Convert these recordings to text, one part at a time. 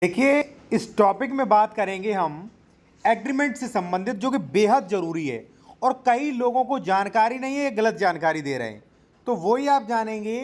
देखिए, इस टॉपिक में बात करेंगे हम एग्रीमेंट से संबंधित, जो कि बेहद ज़रूरी है और कई लोगों को जानकारी नहीं है, ये गलत जानकारी दे रहे हैं। तो वही आप जानेंगे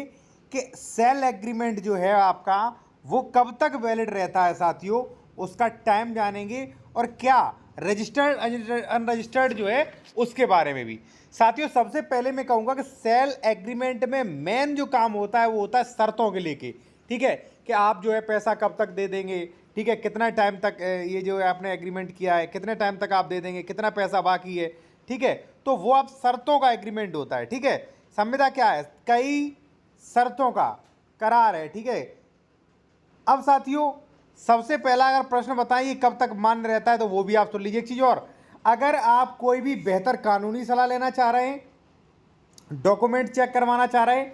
कि सेल एग्रीमेंट जो है आपका, वो कब तक वैलिड रहता है साथियों, उसका टाइम जानेंगे और क्या रजिस्टर्ड अनरजिस्टर्ड जो है उसके बारे में भी। साथियों, सबसे पहले मैं कहूँगा कि सेल एग्रीमेंट में मेन जो काम होता है वो होता है शर्तों के लेके। ठीक है, कि आप जो है पैसा कब तक दे देंगे, ठीक है, कितना टाइम तक ये जो है आपने एग्रीमेंट किया है, कितने टाइम तक आप दे देंगे, कितना पैसा बाकी है। ठीक है, तो वो आप शर्तों का एग्रीमेंट होता है। ठीक है, संविदा क्या है, कई शर्तों का करार है। ठीक है, अब साथियों सबसे पहला अगर प्रश्न बताइए कब तक मान्य रहता है, तो वो भी आप सुन लीजिए। एक चीज और, अगर आप कोई भी बेहतर कानूनी सलाह लेना चाह रहे हैं, डॉक्यूमेंट चेक करवाना चाह रहे हैं,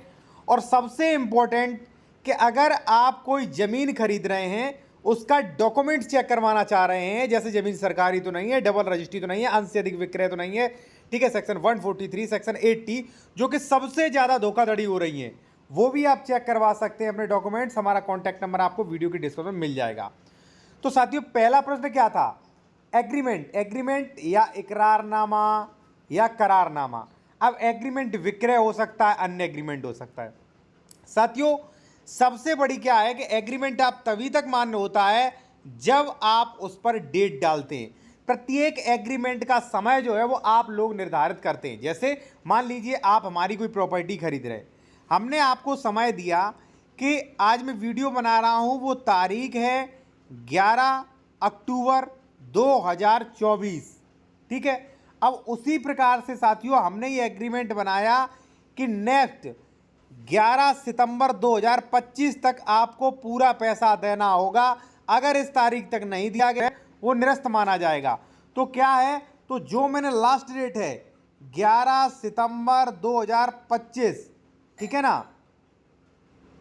और सबसे इंपॉर्टेंट कि अगर आप कोई ज़मीन खरीद रहे हैं उसका डॉक्यूमेंट चेक करवाना चाह रहे हैं, जैसे ज़मीन सरकारी तो नहीं है, डबल रजिस्ट्री तो नहीं है, अंश से अधिक विक्रय तो नहीं है। ठीक है, सेक्शन 143, सेक्शन 80 जो कि सबसे ज़्यादा धोखाधड़ी हो रही है, वो भी आप चेक करवा सकते हैं अपने डॉक्यूमेंट्स। हमारा कॉन्टैक्ट नंबर आपको वीडियो की डिस्क्रिप्शन में मिल जाएगा। तो साथियों, पहला प्रश्न क्या था, एग्रीमेंट, एग्रीमेंट या इकरारनामा या करारनामा। अब एग्रीमेंट विक्रय हो सकता है, अन्य एग्रीमेंट हो सकता है। साथियों, सबसे बड़ी क्या है कि एग्रीमेंट आप तभी तक मान्य होता है जब आप उस पर डेट डालते हैं। प्रत्येक एग्रीमेंट का समय जो है वो आप लोग निर्धारित करते हैं। जैसे मान लीजिए आप हमारी कोई प्रॉपर्टी खरीद रहे हैं, हमने आपको समय दिया कि आज मैं वीडियो बना रहा हूं, वो तारीख है 11 अक्टूबर 2024। ठीक है, अब उसी प्रकार से साथियों हमने ये एग्रीमेंट बनाया कि नेक्स्ट 11 सितंबर 2025 तक आपको पूरा पैसा देना होगा। अगर इस तारीख तक नहीं दिया गया वो निरस्त माना जाएगा। तो क्या है, तो जो मैंने लास्ट डेट है 11 सितंबर 2025, ठीक है ना,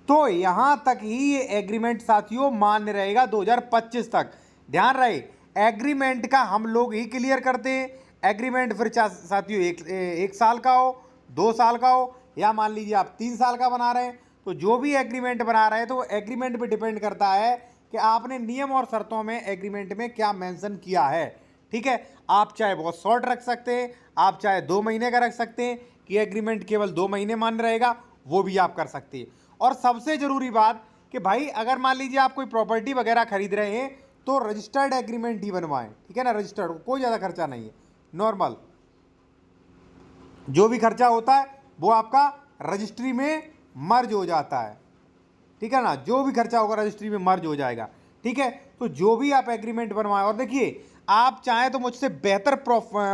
तो यहां तक ही ये एग्रीमेंट साथियों मान्य रहेगा 2025 तक। ध्यान रहे, एग्रीमेंट का हम लोग ही क्लियर करते हैं। एग्रीमेंट फिर साथियों एक साल का हो, 2 साल का हो, या मान लीजिए आप 3 साल का बना रहे हैं, तो जो भी एग्रीमेंट बना रहे हैं तो वो एग्रीमेंट पे डिपेंड करता है कि आपने नियम और शर्तों में एग्रीमेंट में क्या मेंशन किया है। ठीक है, आप चाहे बहुत शॉर्ट रख सकते हैं, आप चाहे 2 महीने का रख सकते हैं कि एग्रीमेंट केवल 2 महीने मान्य रहेगा, वो भी आप कर सकते हैं। और सबसे ज़रूरी बात कि भाई अगर मान लीजिए आप कोई प्रॉपर्टी वगैरह खरीद रहे हैं तो रजिस्टर्ड एग्रीमेंट ही बनवाएं। ठीक है ना, रजिस्टर्ड, कोई ज़्यादा खर्चा नहीं है, नॉर्मल जो भी खर्चा होता है वो आपका रजिस्ट्री में मर्ज हो जाता है। ठीक है ना, जो भी खर्चा होगा रजिस्ट्री में मर्ज हो जाएगा। ठीक है, तो जो भी आप एग्रीमेंट बनवाएं, और देखिए आप चाहें तो मुझसे बेहतर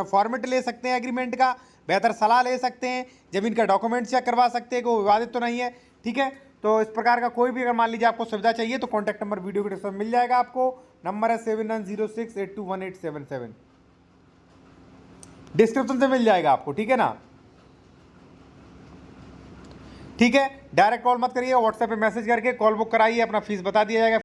फॉर्मेट ले सकते हैं एग्रीमेंट का, बेहतर सलाह ले सकते हैं, जमीन का डॉक्यूमेंट चेक करवा सकते हैं कि वो विवादित तो नहीं है। ठीक है, तो इस प्रकार का कोई भी अगर मान लीजिए आपको सुविधा चाहिए तो कॉन्टैक्ट नंबर वीडियो के डिस्क्रिप्शन में मिल जाएगा। आपको नंबर है 7906821877, डिस्क्रिप्शन से मिल जाएगा आपको। ठीक है ना, ठीक है, डायरेक्ट कॉल मत करिए, व्हाट्सएप पे मैसेज करके कॉल बुक कराइए, अपना फीस बता दिया जाएगा।